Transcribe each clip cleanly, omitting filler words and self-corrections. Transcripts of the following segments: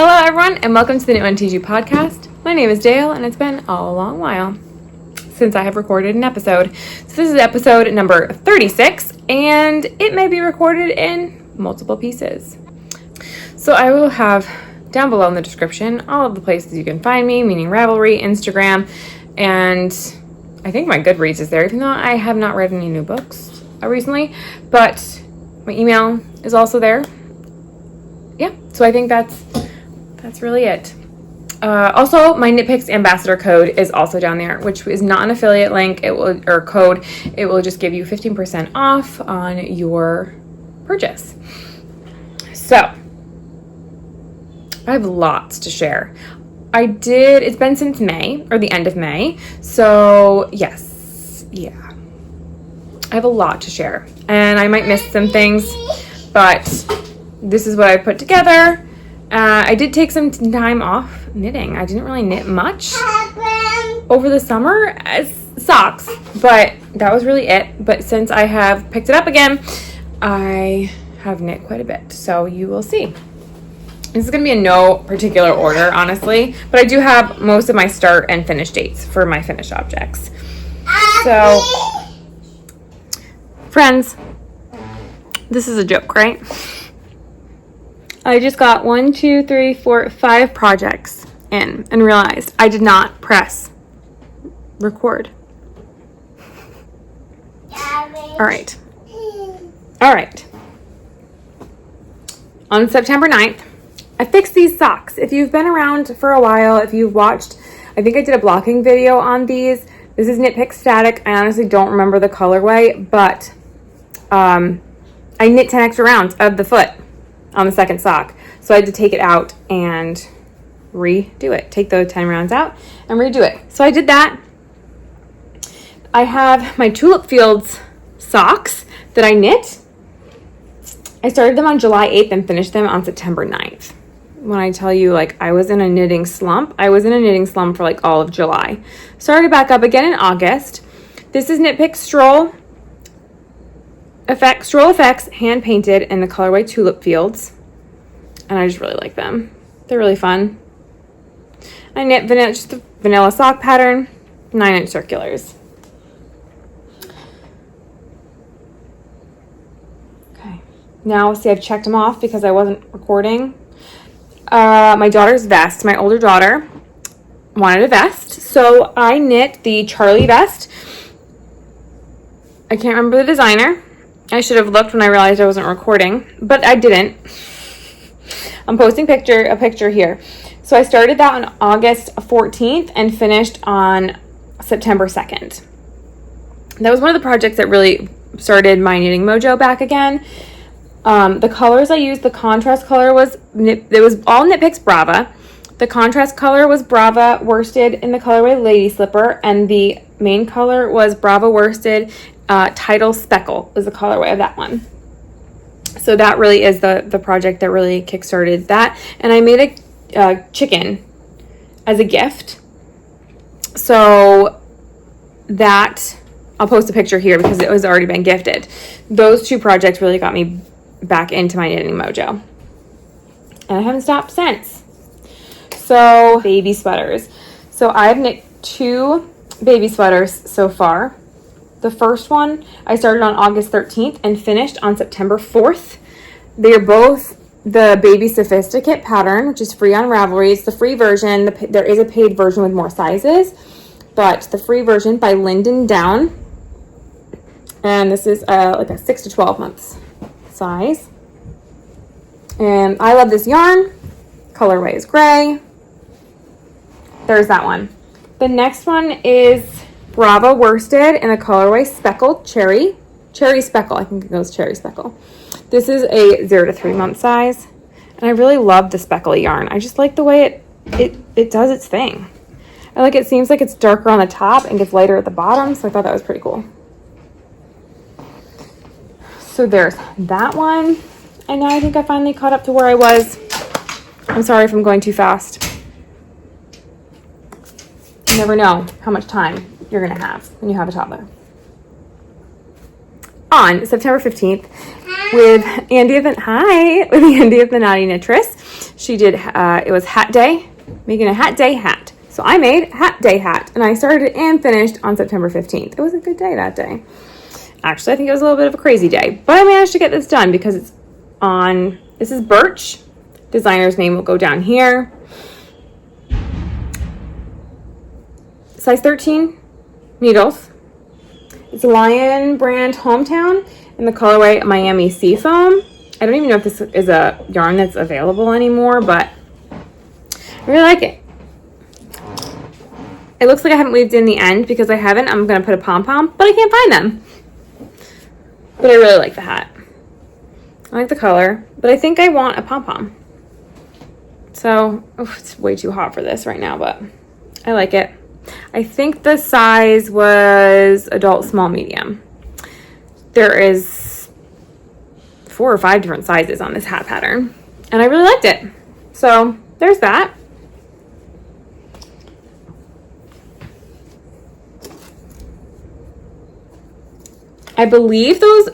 Hello everyone and welcome to the Knit1.Tea2 podcast. My name is Dale and it's been a long while since I have recorded an episode. So this is episode number 36 and it may be recorded in multiple pieces. So I will have down below in the description all of the places you can find me, meaning Ravelry, Instagram, and I think my Goodreads is there, even though I have not read any new books recently, but my email is also there. Yeah, so I think that's really it. Also, my Knitpicks ambassador code is also down there, which is not an affiliate link. It will just give you 15% off on your purchase. So I have lots to share. It's been since May, or the end of May. So yes, yeah. I have a lot to share and I might miss some things, but this is what I put together. I did take some time off knitting. I didn't really knit much over the summer as socks, but that was really it. But since I have picked it up again, I have knit quite a bit. So you will see. This is going to be in no particular order, honestly, but I do have most of my start and finish dates for my finished objects. So, friends, this is a joke, right? I just got 5 projects in and realized I did not press record. All right. On September 9th, I fixed these socks. If you've been around for a while, if you've watched, I think I did a blocking video on these. This is Knitpicks Static. I honestly don't remember the colorway, but I knit 10 extra rounds of the foot on the second sock. So I had to take it out and redo it. Take those 10 rounds out and redo it. So I did that. I have my Tulip Fields socks that I knit. I started them on July 8th and finished them on September 9th. When I tell you, like, I was in a knitting slump, for like all of July. Started back up again in August. This is Knitpicks Stroll Effects hand painted in the colorway Tulip Fields, and I just really like them. They're really fun. I knit just the vanilla sock pattern, 9-inch circulars. Okay, now see, I've checked them off because I wasn't recording. My daughter's vest, my older daughter wanted a vest, so I knit the Charlie vest. I can't remember the designer. I should have looked when I realized I wasn't recording, but I didn't. I'm posting a picture here. So I started that on August 14th and finished on September 2nd. That was one of the projects that really started my knitting mojo back again. The colors I used, the contrast color it was all Knitpicks Brava. The contrast color was Brava worsted in the colorway Lady Slipper, and the main color was Brava worsted Title Speckle is the colorway of that one. So that really is the project that really kickstarted that. And I made a chicken as a gift. So that, I'll post a picture here because it was already been gifted. Those two projects really got me back into my knitting mojo. And I haven't stopped since. So, baby sweaters. So I've knit 2 baby sweaters so far. The first one I started on August 13th and finished on September 4th. They are both the Baby Sophisticate pattern, which is free on Ravelry. It's the free version. There is a paid version with more sizes, but the free version by Linden Down. And this is like a 6 to 12 months size. And I love this yarn. Colorway is gray. There's that one. The next one is Brava worsted in the colorway Speckled Cherry Speckle. I think it goes Cherry Speckle. This is a 0 to 3 month size, and I really love the speckly yarn. I just like the way it does its thing. I like it seems like it's darker on the top and gets lighter at the bottom, so I thought that was pretty cool. So there's that one, and now I think I finally caught up to where I was. I'm sorry if I'm going too fast. You never know how much time you're gonna have when you have a toddler. On September 15th, with Andy of the Naughty Knitress, she did, it was hat day, making a hat day hat. So I made hat day hat, and I started and finished on September 15th. It was a good day that day. Actually, I think it was a little bit of a crazy day, but I managed to get this done because it's on, this is Birch. Designer's name will go down here. Size 13 needles. It's a Lion brand Hometown in the colorway Miami Seafoam. I don't even know if this is a yarn that's available anymore, but I really like it. It looks like I haven't weaved in the end because I haven't. I'm going to put a pom-pom, but I can't find them. But I really like the hat. I like the color, but I think I want a pom-pom. So, it's way too hot for this right now, but I like it. I think the size was adult, small, medium. There is 4 or 5 different sizes on this hat pattern, and I really liked it. So, there's that. I believe those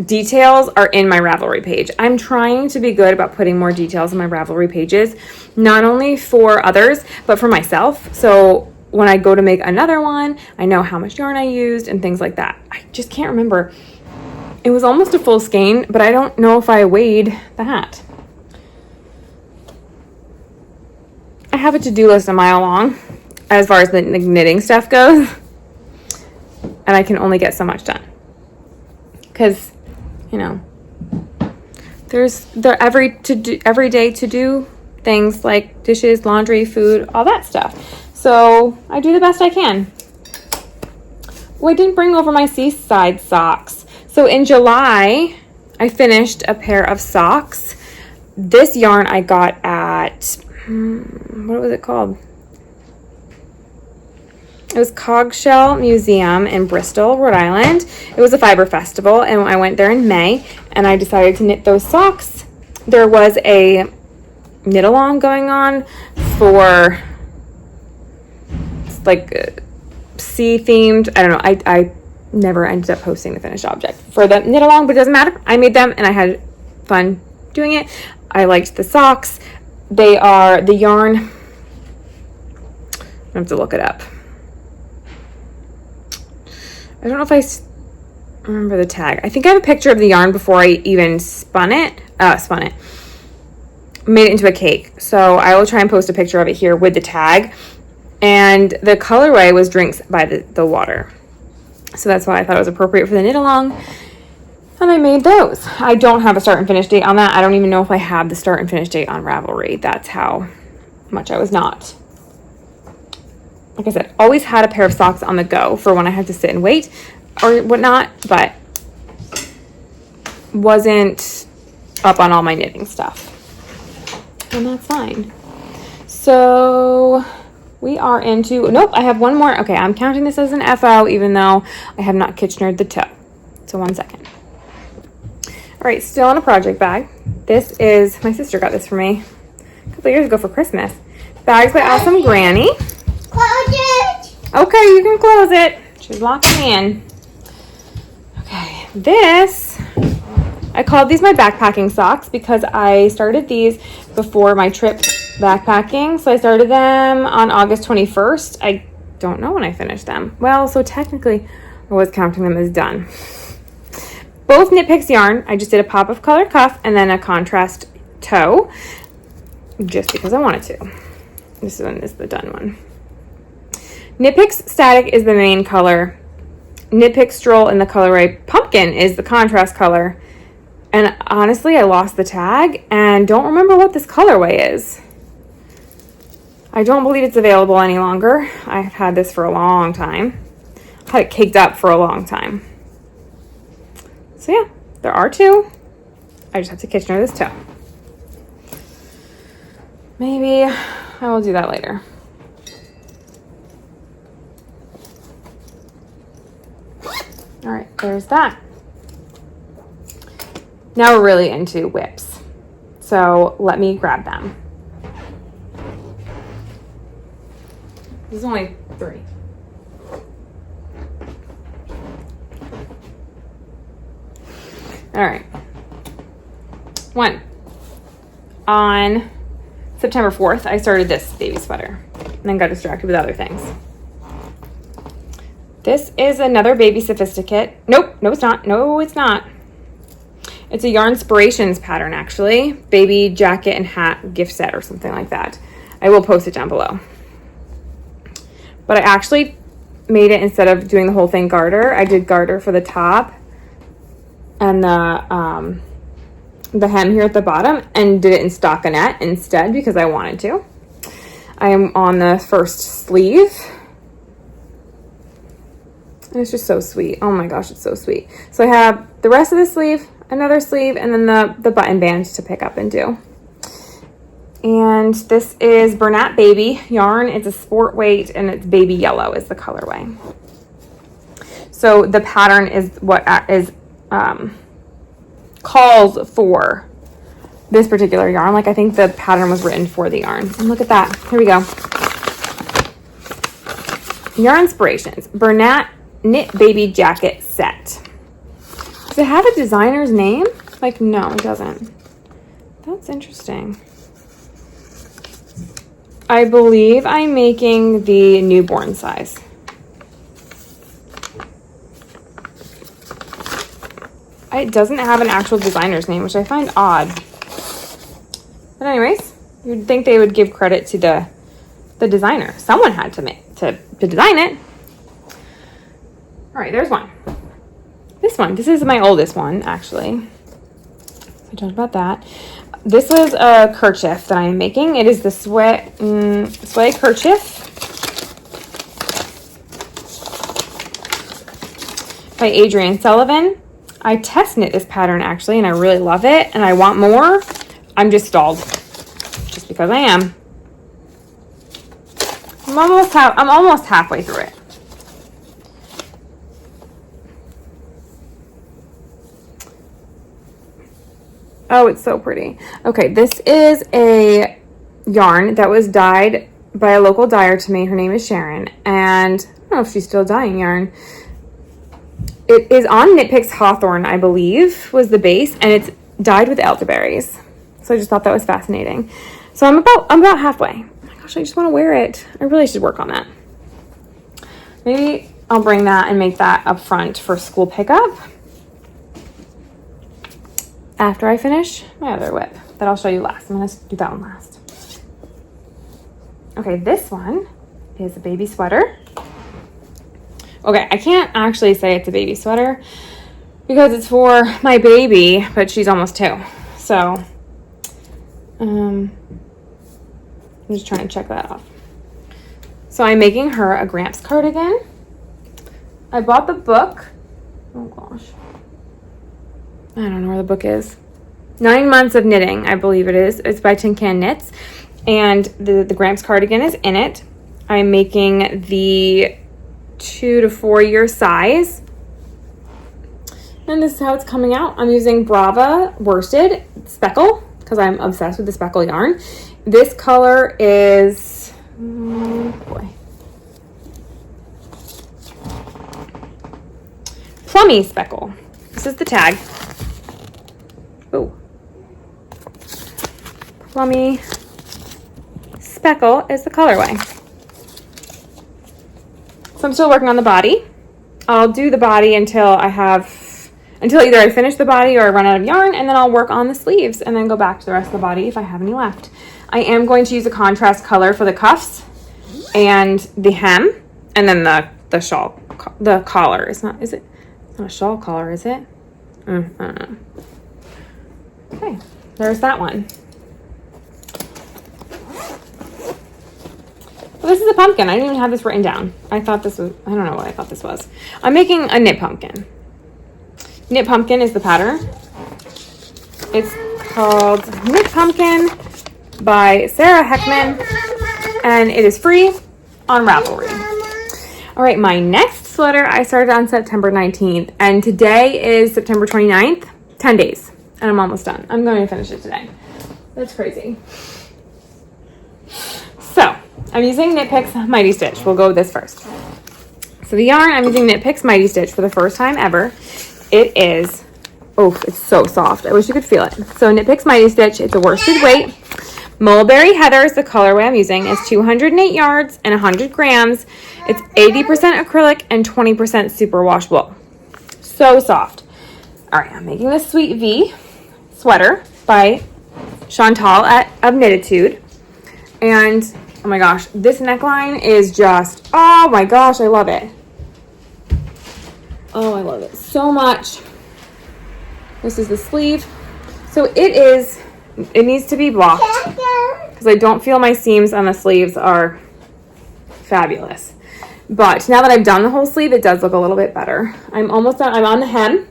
details are in my Ravelry page. I'm trying to be good about putting more details in my Ravelry pages, not only for others, but for myself. So when I go to make another one, I know how much yarn I used and things like that. I just can't remember. It was almost a full skein, but I don't know if I weighed the hat. I have a to-do list a mile long as far as the knitting stuff goes, and I can only get so much done. Because, you know, there's every day to do things like dishes, laundry, food, all that stuff. So I do the best I can. Oh, I didn't bring over my seaside socks. So in July, I finished a pair of socks. This yarn I got at, what was it called? It was Cogshell Museum in Bristol, Rhode Island. It was a fiber festival, and I went there in May, and I decided to knit those socks. There was a knit along going on for like sea themed. I don't know. I never ended up posting the finished object for the knit along, but it doesn't matter. I made them and I had fun doing it. I liked the socks. They are the yarn. I have to look it up. I don't know if I remember the tag. I think I have a picture of the yarn before I even spun it. Made it into a cake. So I will try and post a picture of it here with the tag. And the colorway was Drinks by the Water. So that's why I thought it was appropriate for the knit along. And I made those. I don't have a start and finish date on that. I don't even know if I have the start and finish date on Ravelry. That's how much I was not. Like I said, always had a pair of socks on the go for when I had to sit and wait or whatnot, but wasn't up on all my knitting stuff. And that's fine. So we are into, nope, I have one more. Okay, I'm counting this as an FO, even though I have not Kitchenered the toe. So 1 second. All right, still in a project bag. This is, my sister got this for me a couple years ago for Christmas. Bags by Awesome Granny. Close it. Okay, you can close it. She's locking in. Okay, this, I called these my backpacking socks because I started these before my trip backpacking. So I started them on August 21st. I don't know when I finished them. Well, so technically I was counting them as done. Both Knitpicks yarn. I just did a pop of color cuff and then a contrast toe just because I wanted to. This one is the done one. Knitpicks Static is the main color. Knitpicks Stroll in the colorway Pumpkin is the contrast color. And honestly, I lost the tag and don't remember what this colorway is. I don't believe it's available any longer. I've had this for a long time. I've had it caked up for a long time. So yeah, there are 2. I just have to Kitchener this toe. Maybe I will do that later. All right, there's that. Now we're really into whips. So let me grab them. This is only 3. All right. 1 on September 4th, I started this baby sweater and then got distracted with other things. This is another baby sophisticate. Nope, no it's not. No, it's not. It's a Yarn Inspirations pattern, actually. Baby jacket and hat gift set or something like that. I will post it down below. But I actually made it, instead of doing the whole thing garter, I did garter for the top and the hem here at the bottom, and did it in stockinette instead because I wanted to. I am on the first sleeve. And it's just so sweet. Oh my gosh, it's so sweet. So I have the rest of the sleeve, another sleeve, and then the button band to pick up and do. And this is Bernat Baby yarn. It's a sport weight and it's baby yellow is the colorway. So the pattern is what is calls for this particular yarn. Like, I think the pattern was written for the yarn. And look at that. Here we go. Yarn Inspirations Bernat Knit Baby Jacket Set. Does it have a designer's name? Like, no, it doesn't. That's interesting. I believe I'm making the newborn size. It doesn't have an actual designer's name, which I find odd. But anyways, you'd think they would give credit to the designer. Someone had to make to design it. All right, there's one. This is my oldest one, actually. I talked about that. This was a kerchief that I'm making. It is the Sway kerchief by Adrienne Sullivan. I test knit this pattern actually, and I really love it, and I want more. I'm just stalled, just because I am. I'm almost halfway through it. Oh, it's so pretty. Okay, this is a yarn that was dyed by a local dyer to me. Her name is Sharon, and I don't know if she's still dyeing yarn. It is on Knitpicks Hawthorne, I believe, was the base, and it's dyed with elderberries. So I just thought that was fascinating. So I'm about halfway. Oh my gosh, I just want to wear it. I really should work on that. Maybe I'll bring that and make that up front for school pickup after I finish my other whip that I'll show you last. I'm going to do that one last. Okay, this one is a baby sweater. Okay, I can't actually say it's a baby sweater because it's for my baby, but she's almost 2. So, I'm just trying to check that off. So I'm making her a Gramps cardigan. I bought the book. Oh gosh. I don't know where the book is. 9 Months of Knitting, I believe it is. It's by Tin Can Knits. And the Gramps cardigan is in it. I'm making the 2 to 4 year size. And this is how it's coming out. I'm using Brava worsted speckle because I'm obsessed with the speckle yarn. This color is, Plummy speckle. This is the tag. Oh. Plummy speckle is the colorway. So I'm still working on the body. I'll do the body until either I finish the body or I run out of yarn, and then I'll work on the sleeves and then go back to the rest of the body if I have any left. I am going to use a contrast color for the cuffs and the hem, and then the shawl, the collar. Is it? It's not a shawl collar, is it? I don't know. Okay, there's that one. Well, this is a pumpkin. I didn't even have this written down. I thought this was, I don't know what I thought this was. I'm making a knit pumpkin. Knit Pumpkin is the pattern. It's called Knit Pumpkin by Sarah Heckman, and it is free on Ravelry. All right, my next sweater I started on September 19th, and today is September 29th, 10 days, and I'm almost done. I'm going to finish it today. That's crazy. So, I'm using Knitpicks Mighty Stitch. We'll go with this first. So the yarn, I'm using Knitpicks Mighty Stitch for the first time ever. It is, oh, it's so soft. I wish you could feel it. So Knitpicks Mighty Stitch, it's a worsted weight Mulberry Heather is the colorway I'm using. It's 208 yards and 100 grams. It's 80% acrylic and 20% superwash wool. So soft. All right, I'm making this Sweet V sweater by Chantal of Knit1.Tea2. And oh my gosh, this neckline is just, oh my gosh, I love it. Oh, I love it so much. This is the sleeve. So it needs to be blocked because I don't feel my seams on the sleeves are fabulous. But now that I've done the whole sleeve, it does look a little bit better. I'm almost done. I'm on the hem.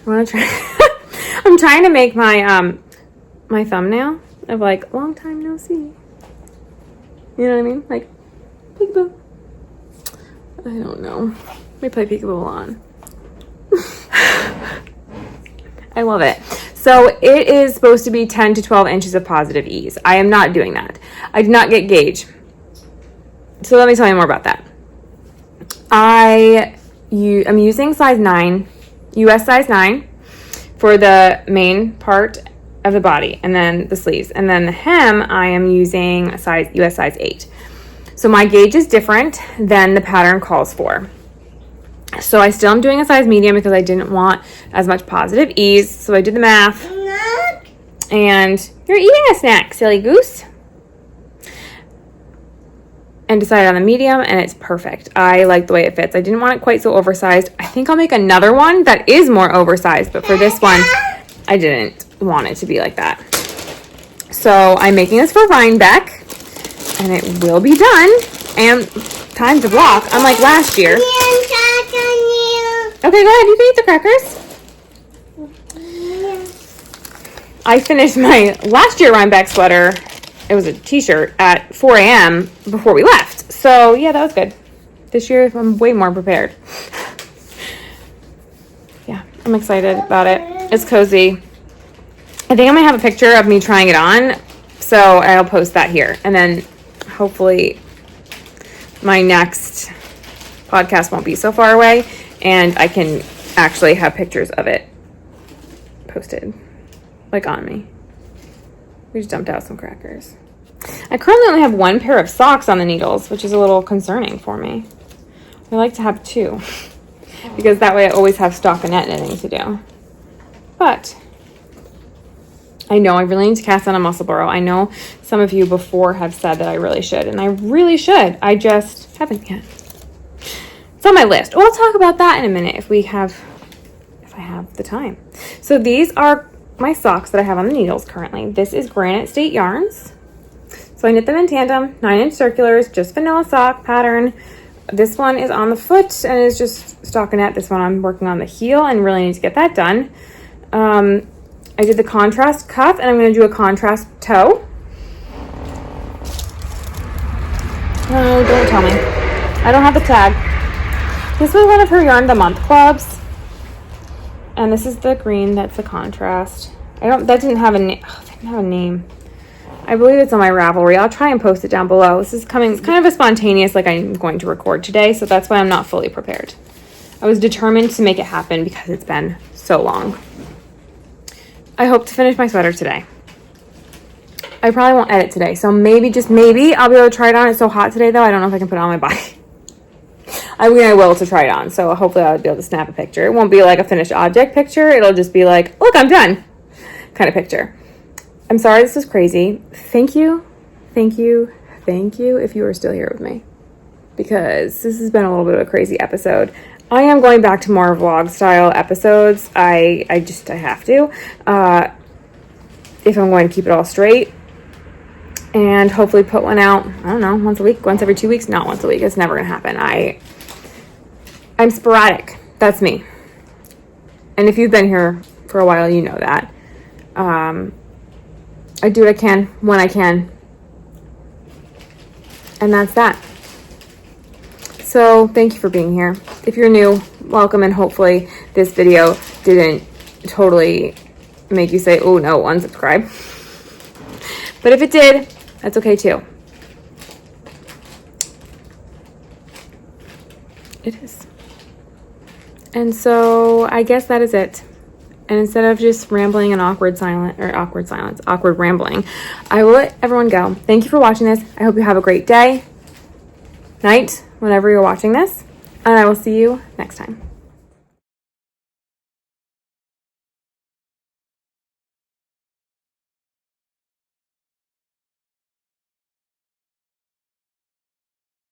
I'm trying to make my my thumbnail of like long time no see. You know what I mean? Like peekaboo. I don't know. Let me play peekaboo on. I love it. So it is supposed to be 10 to 12 inches of positive ease. I am not doing that. I did not get gauge. So let me tell you more about that. I'm using size 9, US size 9 for the main part of the body and then the sleeves. And then the hem, I am using a size US size 8. So my gauge is different than the pattern calls for. So I still am doing a size medium because I didn't want as much positive ease. So I did the math. And you're eating a snack, silly goose. And decided on the medium, and it's perfect. I like the way it fits. I didn't want it quite so oversized. I think I'll make another one that is more oversized, but for this one, I didn't want it to be like that. So I'm making this for Rhinebeck, and it will be done. And time to block, unlike last year. Okay, go ahead. You can eat the crackers. I finished my last year Rhinebeck sweater. It was a t-shirt at 4 a.m. before we left. So, yeah, that was good. This year, I'm way more prepared. Yeah, I'm excited about it. It's cozy. I think I might have a picture of me trying it on. So, I'll post that here. And then, hopefully, my next podcast won't be so far away. And I can actually have pictures of it posted, like on me. We just dumped out some crackers. I currently only have one pair of socks on the needles, which is a little concerning for me. I like to have 2, because that way I always have stockinette knitting to do. But I know I really need to cast on a muscle burrow. I know some of you before have said that I really should, and I really should. I just haven't yet. It's on my list. We'll talk about that in a minute if I have the time. So these are my socks that I have on the needles currently. This is Granite State Yarns. So I knit them in tandem, 9-inch circulars, just vanilla sock pattern. This one is on the foot and is just stockinette. This one I'm working on the heel and really need to get that done. I did the contrast cuff and I'm going to do a contrast toe. Oh, don't tell me. I don't have the tag. This was one of her Yarn the Month clubs. And this is the green, that's the contrast. That didn't have a name. I believe it's on my Ravelry. I'll try and post it down below. This is coming, it's kind of a spontaneous, like I'm going to record today, so that's why I'm not fully prepared. I was determined to make it happen because it's been so long. I hope to finish my sweater today. I probably won't edit today, so maybe, just maybe, I'll be able to try it on. It's so hot today, though, I don't know if I can put it on my body. I mean, I will to try it on, so hopefully I'll be able to snap a picture. It won't be like a finished object picture. It'll just be like, look, I'm done kind of picture. I'm sorry this is crazy. Thank you if you are still here with me, because this has been a little bit of a crazy episode. I am going back to more vlog style episodes. I have to, if I'm going to keep it all straight, and hopefully put one out, I don't know, once a week, once every 2 weeks, not once a week. It's never gonna happen. I'm sporadic. That's me. And if you've been here for a while, you know that. I do what I can when I can. And that's that. So thank you for being here. If you're new, welcome, and hopefully this video didn't totally make you say, oh no, unsubscribe. But if it did, that's okay too. It is. And so I guess that is it. And instead of just rambling and awkward rambling, I will let everyone go. Thank you for watching this. I hope you have a great day, night, whenever you're watching this, and I will see you next time.